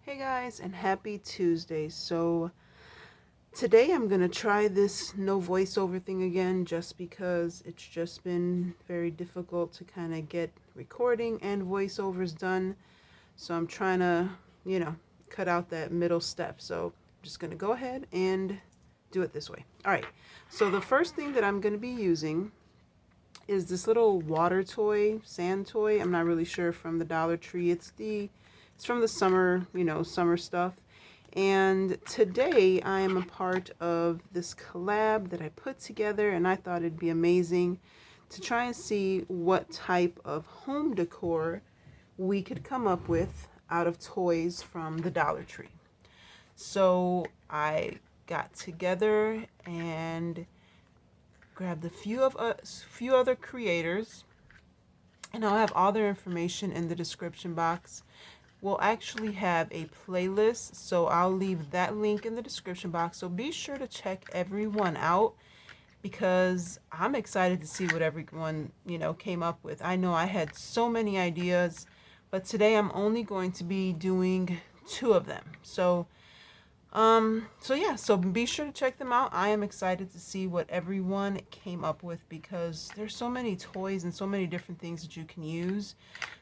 Hey guys, and happy Tuesday. So today I'm gonna try this no voiceover thing again, just because it's just been very difficult to kind of get recording and voiceovers done. So I'm trying to, cut out that middle step. So I'm just gonna go ahead and do it this way. All right, so the first thing that I'm gonna be using is this little water toy, sand toy. I'm not really sure, from the Dollar Tree. It's from the summer, summer stuff. And today I am a part of this collab that I put together, and I thought it'd be amazing to try and see what type of home decor we could come up with out of toys from the Dollar Tree. So I got together and grabbed a few other creators, and I'll have all their information in the description box. We'll actually have a playlist, so I'll leave that link in the description box. So be sure to check everyone out, because I'm excited to see what everyone, came up with. I know I had so many ideas, but today I'm only going to be doing 2 of them. So be sure to check them out. I am excited to see what everyone came up with, because there's so many toys and so many different things that you can use.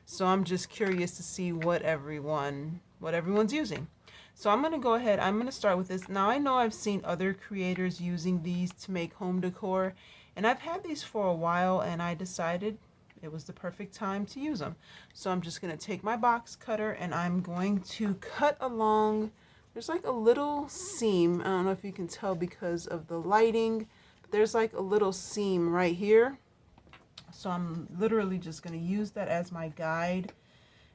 So I'm just curious to see what everyone's using. So I'm going to go ahead. I'm going to start with this. Now I know I've seen other creators using these to make home decor, and I've had these for a while, and I decided it was the perfect time to use them. So I'm just going to take my box cutter, and I'm going to cut along. There's like a little seam. I don't know if you can tell because of the lighting, but there's like a little seam right here. So I'm literally just going to use that as my guide,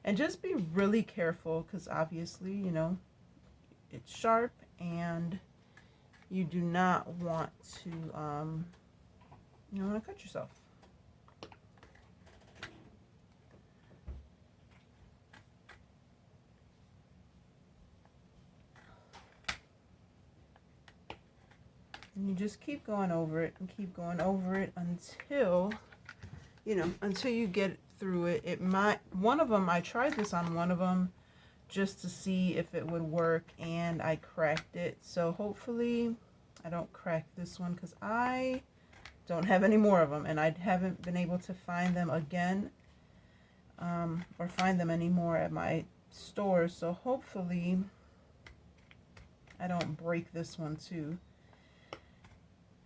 and just be really careful, because obviously, it's sharp, and you do not want to, you don't want to cut yourself. And you just keep going over it and keep going over it until, until you get through it. One of them, I tried this on one of them just to see if it would work, and I cracked it. So hopefully I don't crack this one, because I don't have any more of them, and I haven't been able to find them again, or find them anymore at my store. So hopefully I don't break this one too.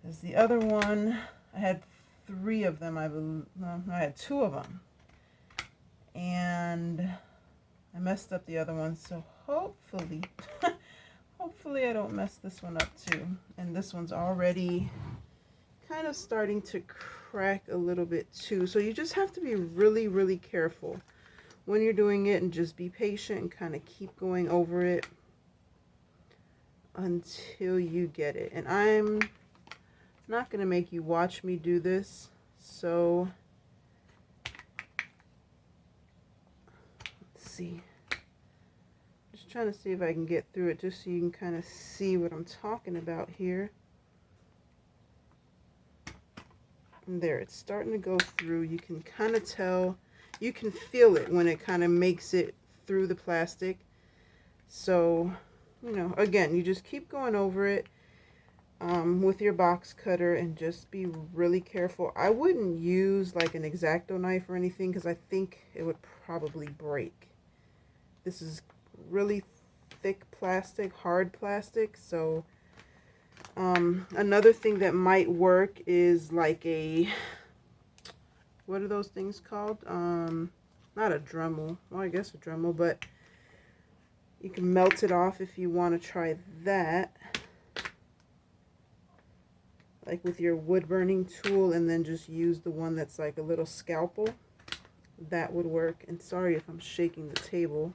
As the other one, I had 3 of them, I had 2 of them, and I messed up the other one. So hopefully hopefully I don't mess this one up too. And this one's already kind of starting to crack a little bit too. So you just have to be really, really careful when you're doing it, and just be patient and kind of keep going over it until you get it. And I'm not going to make you watch me do this, so let's see. Just trying to see if I can get through it, just so you can kind of see what I'm talking about here. And there, it's starting to go through. You can kind of tell, you can feel it when it kind of makes it through the plastic. So, again, you just keep going over it with your box cutter, and just be really careful. I wouldn't use like an X-Acto knife or anything, because I think it would probably break. This is really thick plastic, hard plastic. So another thing that might work is like what are those things called? Not a Dremel. Well, I guess a Dremel, but you can melt it off if you want to try that. Like with your wood burning tool, and then just use the one that's like a little scalpel. That would work. And sorry if I'm shaking the table.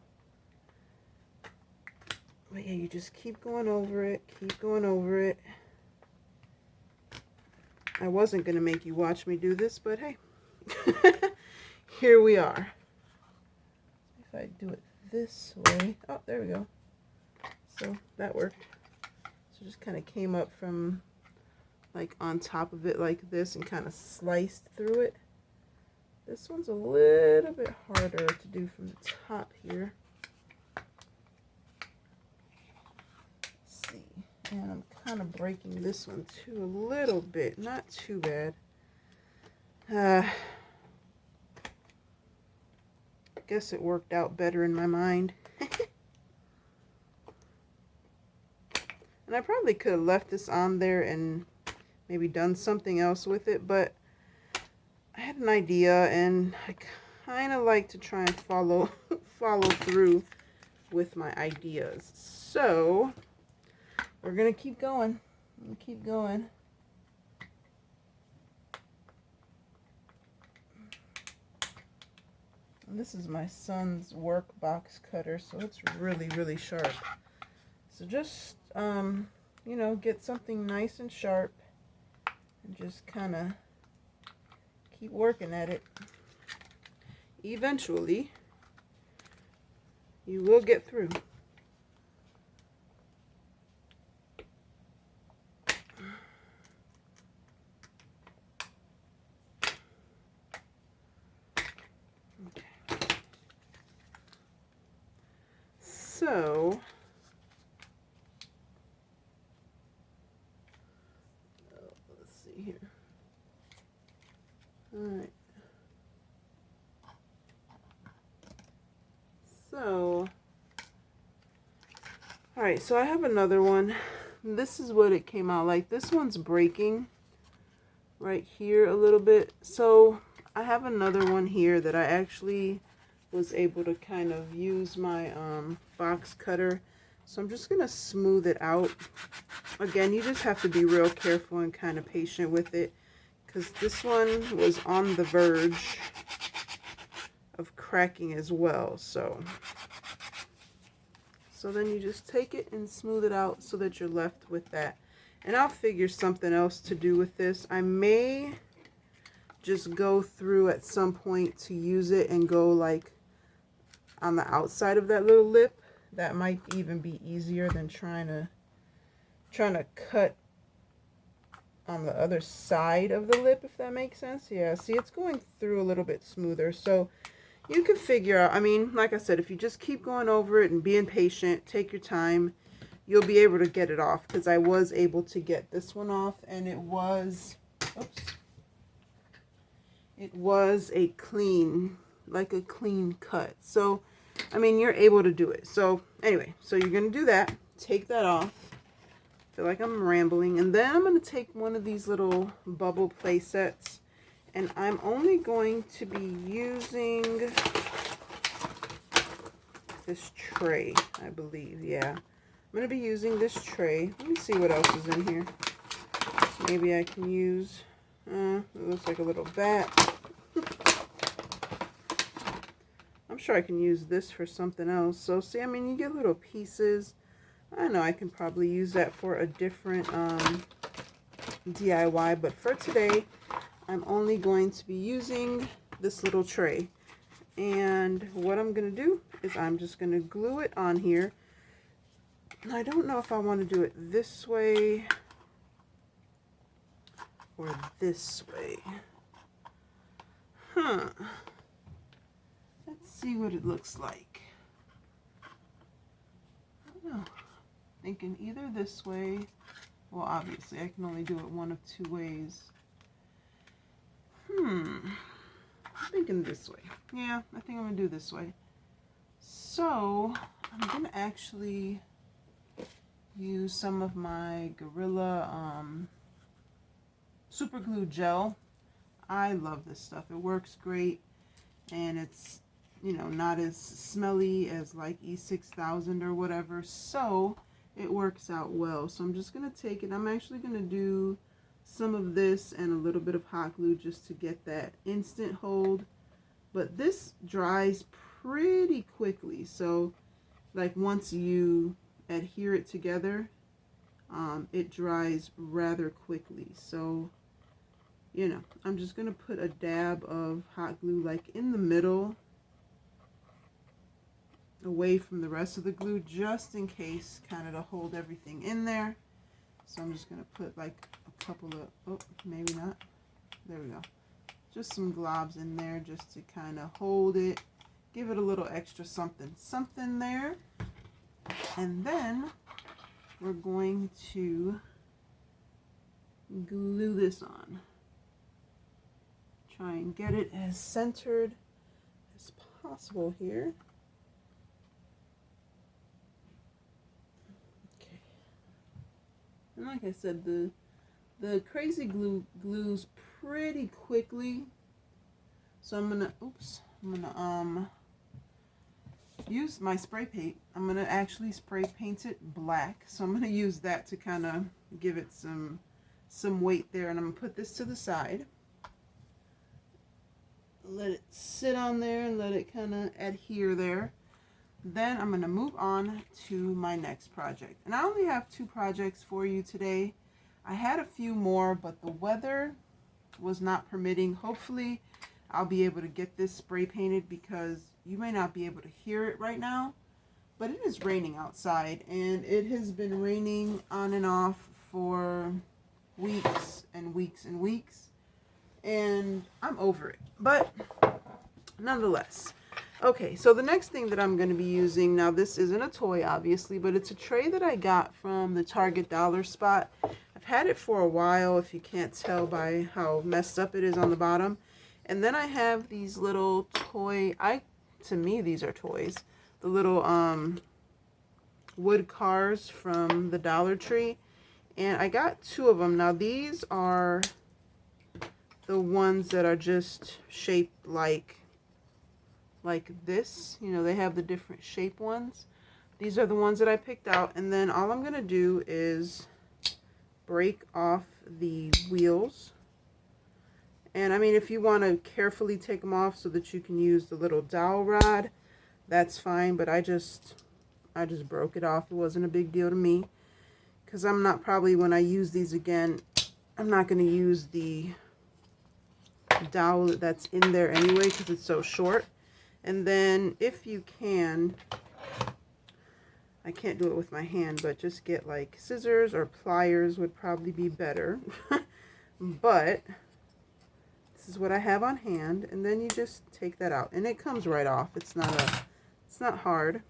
But yeah, you just keep going over it, keep going over it. I wasn't going to make you watch me do this, but hey, here we are. If I do it this way, oh, there we go. So that worked. So just kind of came up from like on top of it like this, and kind of sliced through it. This one's a little bit harder to do from the top here. And I'm kind of breaking this one too a little bit, not too bad. I guess it worked out better in my mind. And I probably could have left this on there and maybe done something else with it, but I had an idea and I kind of like to try and follow through with my ideas. So we're gonna keep going. Keep going. And this is my son's work box cutter, so it's really, really sharp. So just you know, get something nice and sharp and just kind of keep working at it. Eventually you will get through. So let's see here. All right. So, all right, so I have another one. This is what it came out like. This one's breaking right here a little bit. So I have another one here that I actually was able to kind of use my box cutter. So I'm just going to smooth it out. Again, you just have to be real careful and kind of patient with it, because this one was on the verge of cracking as well. So then you just take it and smooth it out so that you're left with that. And I'll figure something else to do with this. I may just go through at some point to use it and go like on the outside of that little lip. That might even be easier than trying to cut on the other side of the lip, if that makes sense. Yeah, see, it's going through a little bit smoother. So you can figure out, I mean, like I said, if you just keep going over it and being patient, take your time, you'll be able to get it off. Because I was able to get this one off, and it was, oops, it was a clean, like a clean cut. So I mean, you're able to do it. So anyway, so you're going to do that. Take that off. I feel like I'm rambling. And then I'm going to take one of these little bubble play sets. And I'm only going to be using this tray, I believe. Yeah. I'm going to be using this tray. Let me see what else is in here. Maybe I can use, it looks like a little bat. I'm sure I can use this for something else. So see, I mean, you get little pieces. I know I can probably use that for a different DIY, but for today, I'm only going to be using this little tray. And what I'm going to do is I'm just going to glue it on here. I don't know if I want to do it this way or this way. Let's see what it looks like. I don't know. Thinking either this way. Well, obviously, I can only do it one of two ways. I'm thinking this way. Yeah, I think I'm going to do this way. So, I'm going to actually use some of my Gorilla super glue gel. I love this stuff. It works great, and it's, you know, not as smelly as like E6000 or whatever, so it works out well. So I'm just going to take it. I'm actually going to do some of this and a little bit of hot glue just to get that instant hold, but this dries pretty quickly. So like once you adhere it together, it dries rather quickly. So, you know, I'm just going to put a dab of hot glue like in the middle, away from the rest of the glue, just in case, kind of to hold everything in there. So I'm just going to put like a couple of, oh, maybe not. There we go. Just some globs in there just to kind of hold it, give it a little extra something there. And then we're going to glue this on. Try and get it as centered as possible here. Okay. And like I said, the crazy glue glues pretty quickly. So I'm gonna use my spray paint. I'm gonna actually spray paint it black. So I'm gonna use that to kind of give it some weight there, and I'm gonna put this to the side. Let it sit on there and let it kind of adhere there. Then I'm going to move on to my next project. And I only have 2 projects for you today. I had a few more, but the weather was not permitting. Hopefully I'll be able to get this spray painted, because you may not be able to hear it right now, but it is raining outside, and it has been raining on and off for weeks and weeks and weeks. And I'm over it, but nonetheless. Okay, so the next thing that I'm going to be using, now this isn't a toy obviously, but it's a tray that I got from the Target dollar spot. I've had it for a while, if you can't tell by how messed up it is on the bottom. And then I have these little toy, to me these are toys, the little wood cars from the Dollar Tree, and I got 2 of them. Now these are the ones that are just shaped like this. You know, they have the different shape ones. These are the ones that I picked out, and then all I'm gonna do is break off the wheels. And I mean, if you want to carefully take them off so that you can use the little dowel rod, that's fine, but I just broke it off. It wasn't a big deal to me, because I'm not, probably when I use these again, I'm not going to use the dowel that's in there anyway, because it's so short. And then if you can, I can't do it with my hand, but just get like scissors or pliers would probably be better. But this is what I have on hand, and then you just take that out, and it comes right off. It's not hard.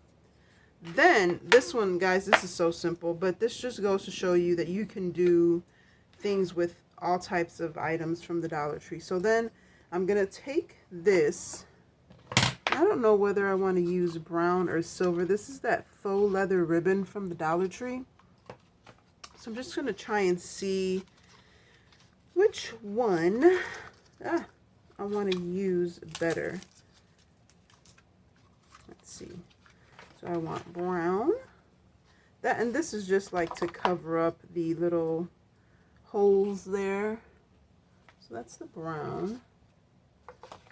Then this one, guys, this is so simple, but this just goes to show you that you can do things with all types of items from the Dollar Tree. So then I'm gonna take this. I don't know whether I want to use brown or silver. This is that faux leather ribbon from the Dollar Tree. So I'm just gonna try and see which one I want to use better. Let's see. So I want brown. And this is just like to cover up the little holes there. So that's the brown.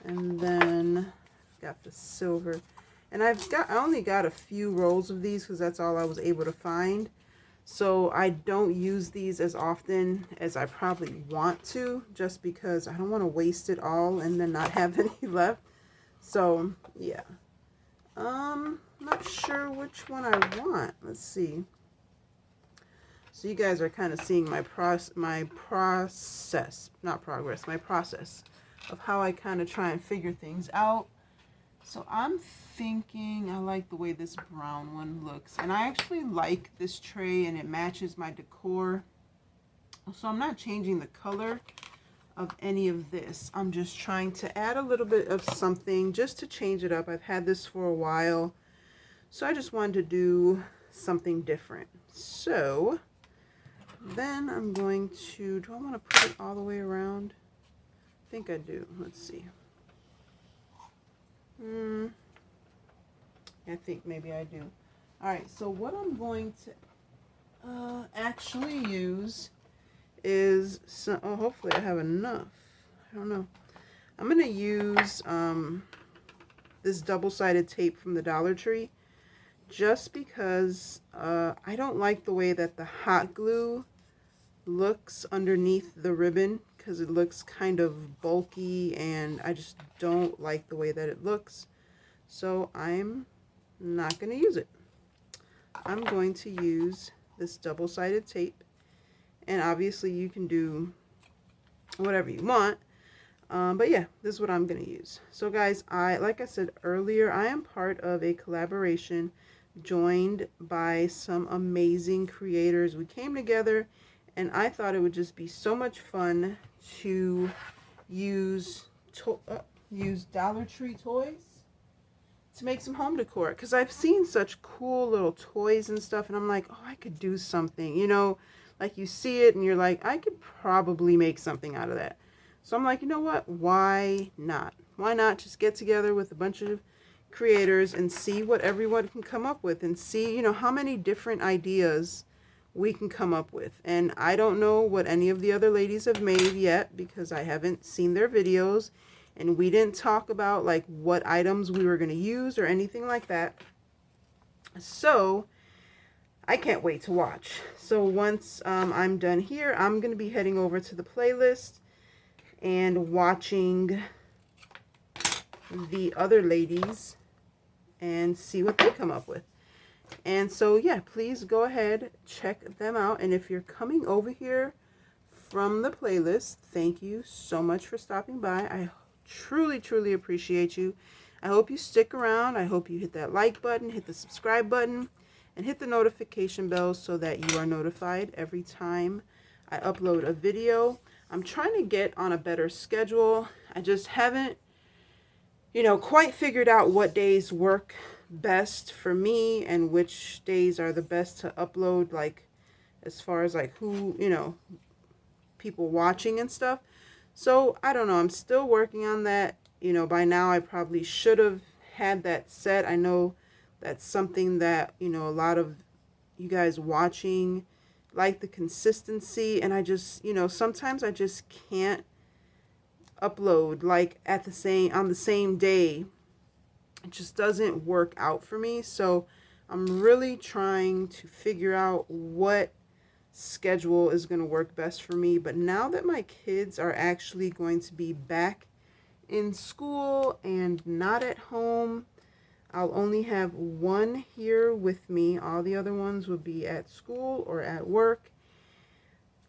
And then got the silver. And I only got a few rolls of these because that's all I was able to find. So I don't use these as often as I probably want to, just because I don't want to waste it all and then not have any left. So yeah, not sure which one I want. Let's see. So you guys are kind of seeing my process of how I kind of try and figure things out. So I'm thinking I like the way this brown one looks, and I actually like this tray and it matches my decor. So I'm not changing the color of any of this. I'm just trying to add a little bit of something just to change it up. I've had this for a while, so I just wanted to do something different. So then I'm going to, do I want to put it all the way around? I think I do. Let's see. I think maybe I do. Alright, so what I'm going to actually use is some, oh, hopefully I have enough. I don't know. I'm going to use this double-sided tape from the Dollar Tree, just because I don't like the way that the hot glue looks underneath the ribbon, because it looks kind of bulky and I just don't like the way that it looks. So I'm not going to use it. I'm going to use this double-sided tape, and obviously you can do whatever you want, but yeah, this is what I'm going to use. So guys, like I said earlier, I am part of a collaboration joined by some amazing creators. We came together and I thought it would just be so much fun to use Dollar Tree toys to make some home decor, because I've seen such cool little toys and stuff and I'm like, oh, I could do something, you know, like you see it and you're like, I could probably make something out of that. So I'm like, you know what, why not? Why not just get together with a bunch of creators and see what everyone can come up with, and see, you know, how many different ideas we can come up with. And I don't know what any of the other ladies have made yet because I haven't seen their videos, and we didn't talk about like what items we were going to use or anything like that. So I can't wait to watch. So once I'm done here, I'm going to be heading over to the playlist and watching the other ladies and see what they come up with. And so yeah, please go ahead, check them out. And if you're coming over here from the playlist, thank you so much for stopping by. I truly appreciate you. I hope you stick around. I hope you hit that like button, hit the subscribe button, and hit the notification bell so that you are notified every time I upload a video. I'm trying to get on a better schedule. I just haven't, you know, quite figured out what days work best for me and which days are the best to upload, like as far as like who, you know, people watching and stuff. So I don't know, I'm still working on that. You know, by now I probably should have had that set. I know that's something that, you know, a lot of you guys watching like the consistency, and I just, you know, sometimes I just can't upload like at the same on the same day. It just doesn't work out for me. So I'm really trying to figure out what schedule is going to work best for me. But now that my kids are actually going to be back in school and not at home, I'll only have one here with me. All the other ones will be at school or at work.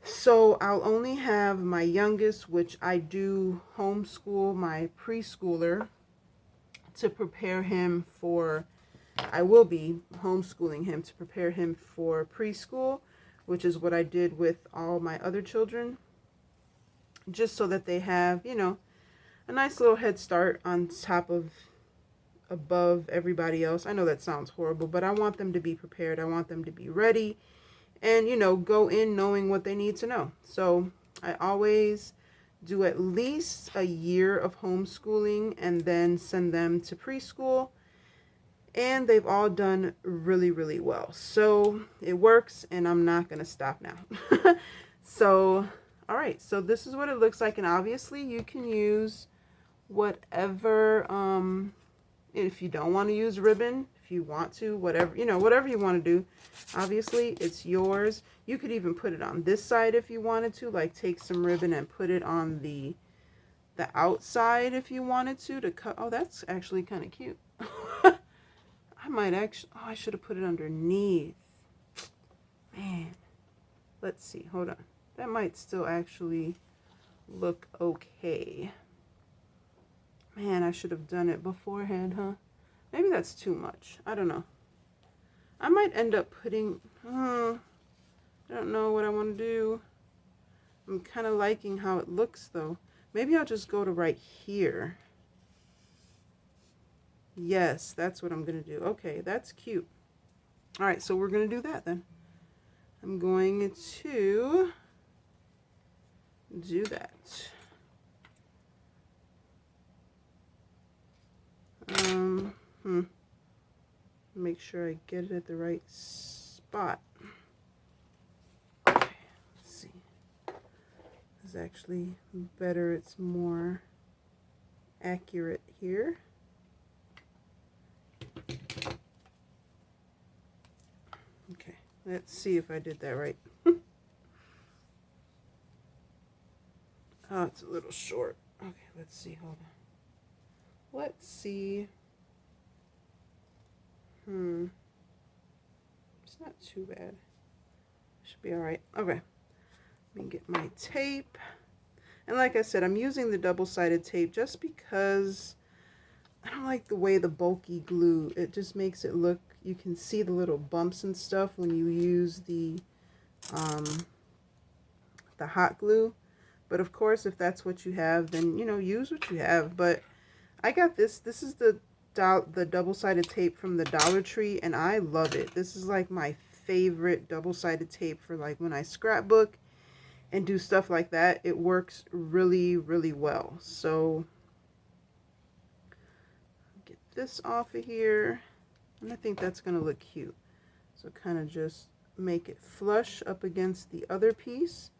So I'll only have my youngest, which I do homeschool my preschooler to prepare him for, I will be homeschooling him to prepare him for preschool, which is what I did with all my other children, just so that they have, you know, a nice little head start on top of, above everybody else. I know that sounds horrible, but I want them to be prepared. I want them to be ready and, you know, go in knowing what they need to know. So I always do at least a year of homeschooling and then send them to preschool. And they've all done really well. So it works, and I'm not going to stop now. So, all right. So this is what it looks like. And obviously you can use whatever, if you don't want to use ribbon, if you want to, whatever, you know, whatever you want to do, obviously it's yours. You could even put it on this side if you wanted to, like take some ribbon and put it on the outside if you wanted to cut. Oh, that's actually kind of cute. I might actually, oh, I should have put it underneath. Man, let's see, hold on. That might still actually look okay. Man, I should have done it beforehand, huh? Maybe that's too much. I don't know. I might end up putting, I don't know what I want to do. I'm kind of liking how it looks though. Maybe I'll just go to right here. Yes, that's what I'm going to do. Okay, that's cute. All right, so we're going to do that then. I'm going to do that. Make sure I get it at the right spot. Okay, let's see. This is actually better. It's more accurate here. Okay, let's see if I did that right. Oh, it's a little short. Okay, let's see. Hold on. Let's see. It's not too bad. Should be all right. Okay. Let me get my tape. And like I said, I'm using the double-sided tape just because I don't like the way the bulky glue, it just makes it look, you can see the little bumps and stuff when you use the hot glue. But of course, if that's what you have, then, you know, use what you have. But I got this. This is the double-sided tape from the Dollar Tree, and I love it. This is like my favorite double-sided tape for like when I scrapbook and do stuff like that. It works really, really well. So get this off of here, and I think that's going to look cute. So kind of just make it flush up against the other piece,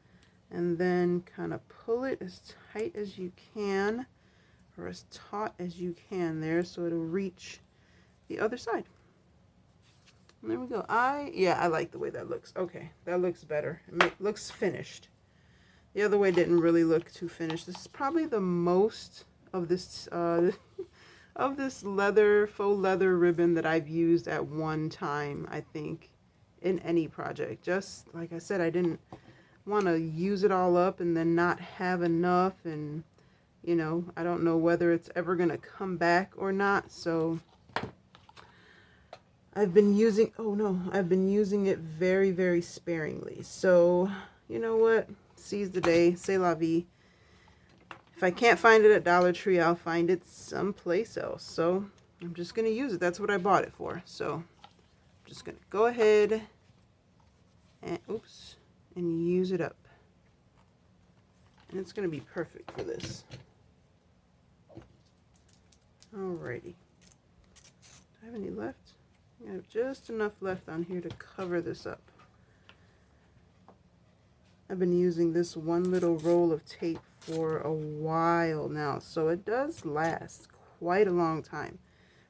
and then kind of pull it as tight as you can, or as taut as you can there, so it'll reach the other side. And there we go. I like the way that looks. Okay, that looks better. It looks finished. The other way didn't really look too finished. This is probably the most of this of this leather, faux leather ribbon that I've used at one time, I think, in any project. Just like I said, I didn't want to use it all up and then not have enough, and you know, I don't know whether it's ever going to come back or not. So I've been using, I've been using it very, very sparingly. So, you know what? Seize the day. C'est la vie. If I can't find it at Dollar Tree, I'll find it someplace else. So I'm just going to use it. That's what I bought it for. So I'm just going to go ahead and, and use it up. And it's going to be perfect for this. Alrighty. Do I have any left? I have just enough left on here to cover this up. I've been using this one little roll of tape for a while now, so it does last quite a long time.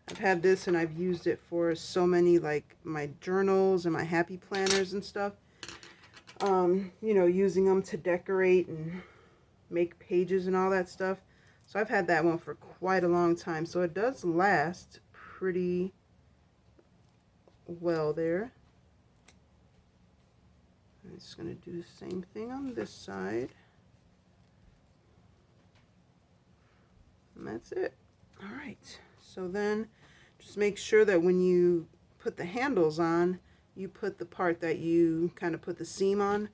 I've had this and I've used it for so many, like my journals and my happy planners and stuff. You know, using them to decorate and make pages and all that stuff. So I've had that one for quite a long time. So it does last pretty well there. I'm just going to do the same thing on this side. And that's it. All right. So then just make sure that when you put the handles on, you put the part that you kind of put the seam on,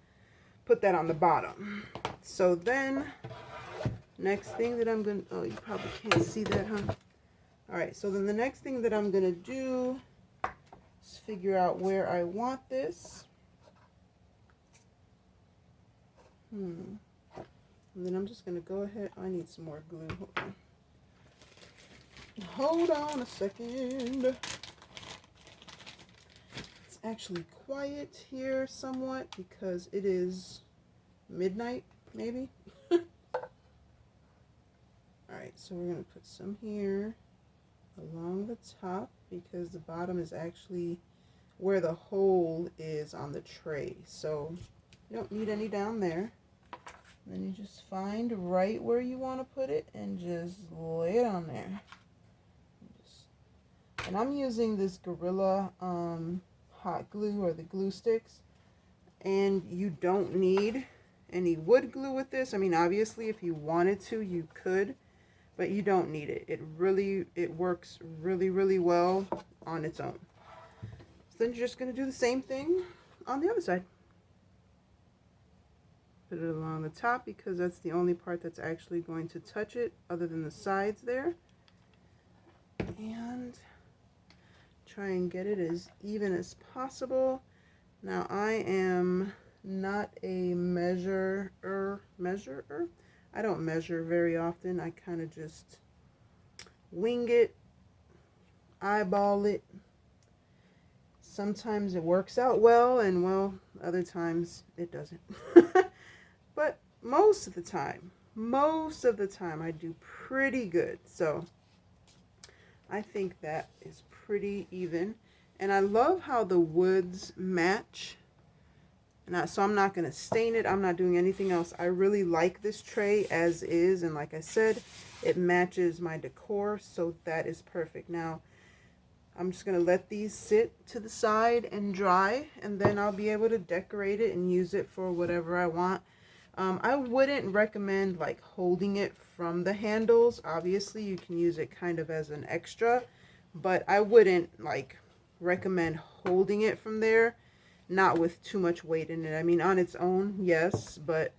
put that on the bottom. So then next thing that I'm going to, oh, you probably can't see that, huh? All right, so then the next thing that I'm going to do is figure out where I want this. And then I'm just going to go ahead. I need some more glue. Hold on a second. It's actually quiet here somewhat because it is midnight, maybe. Alright, so we're going to put some here along the top because the bottom is actually where the hole is on the tray. So you don't need any down there. And then you just find right where you want to put it and just lay it on there. And I'm using this Gorilla hot glue, or the glue sticks. And you don't need any wood glue with this. I mean, obviously, if you wanted to, you could. But you don't need it. It works really, really well on its own. So then you're just going to do the same thing on the other side. Put it along the top because that's the only part that's actually going to touch it other than the sides there. And try and get it as even as possible. Now I am not a measurer. I don't measure very often. I kind of just wing it, eyeball it. Sometimes it works out well, and well, other times it doesn't. But most of the time I do pretty good. So I think that is pretty even. And I love how the woods match. So I'm not going to stain it. I'm not doing anything else. I really like this tray as is. And like I said, it matches my decor. So that is perfect. Now, I'm just going to let these sit to the side and dry. And then I'll be able to decorate it and use it for whatever I want. I wouldn't recommend like holding it from the handles. Obviously, you can use it kind of as an extra. But I wouldn't like recommend holding it from there, not with too much weight in it. I mean, on its own, yes, but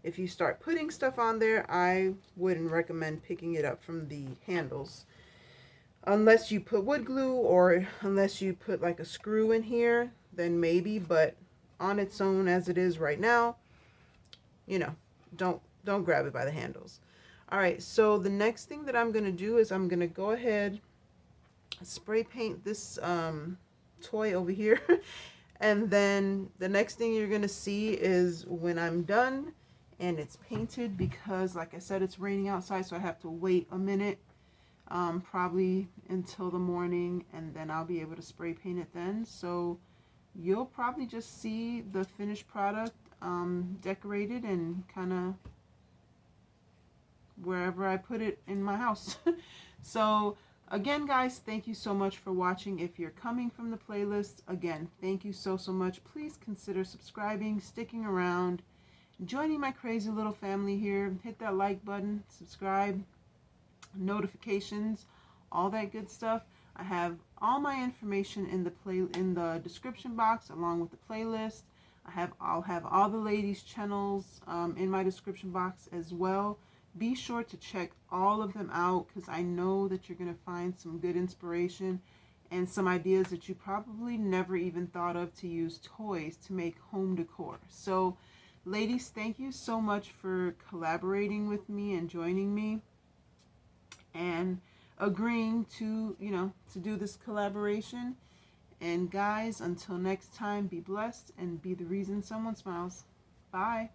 if you start putting stuff on there, I wouldn't recommend picking it up from the handles. Unless you put wood glue, or unless you put like a screw in here, then maybe, but on its own as it is right now, you know, don't grab it by the handles. All right, so the next thing that I'm gonna do is I'm gonna go ahead, spray paint this toy over here. And then the next thing you're gonna see is when I'm done and it's painted, because like I said, it's raining outside, so I have to wait a minute, probably until the morning, and then I'll be able to spray paint it then. So you'll probably just see the finished product decorated and kind of wherever I put it in my house. So again, guys, thank you so much for watching. If you're coming from the playlist, again, thank you so much. Please consider subscribing, sticking around, joining my crazy little family here. Hit that like button, subscribe, notifications, all that good stuff. I have all my information in the description box, along with the playlist. I'll have all the ladies' channels in my description box as well. Be sure to check all of them out, because I know that you're going to find some good inspiration and some ideas that you probably never even thought of to use toys to make home decor. So ladies, thank you so much for collaborating with me and joining me and agreeing to, to do this collaboration. And guys, until next time, be blessed and be the reason someone smiles. Bye.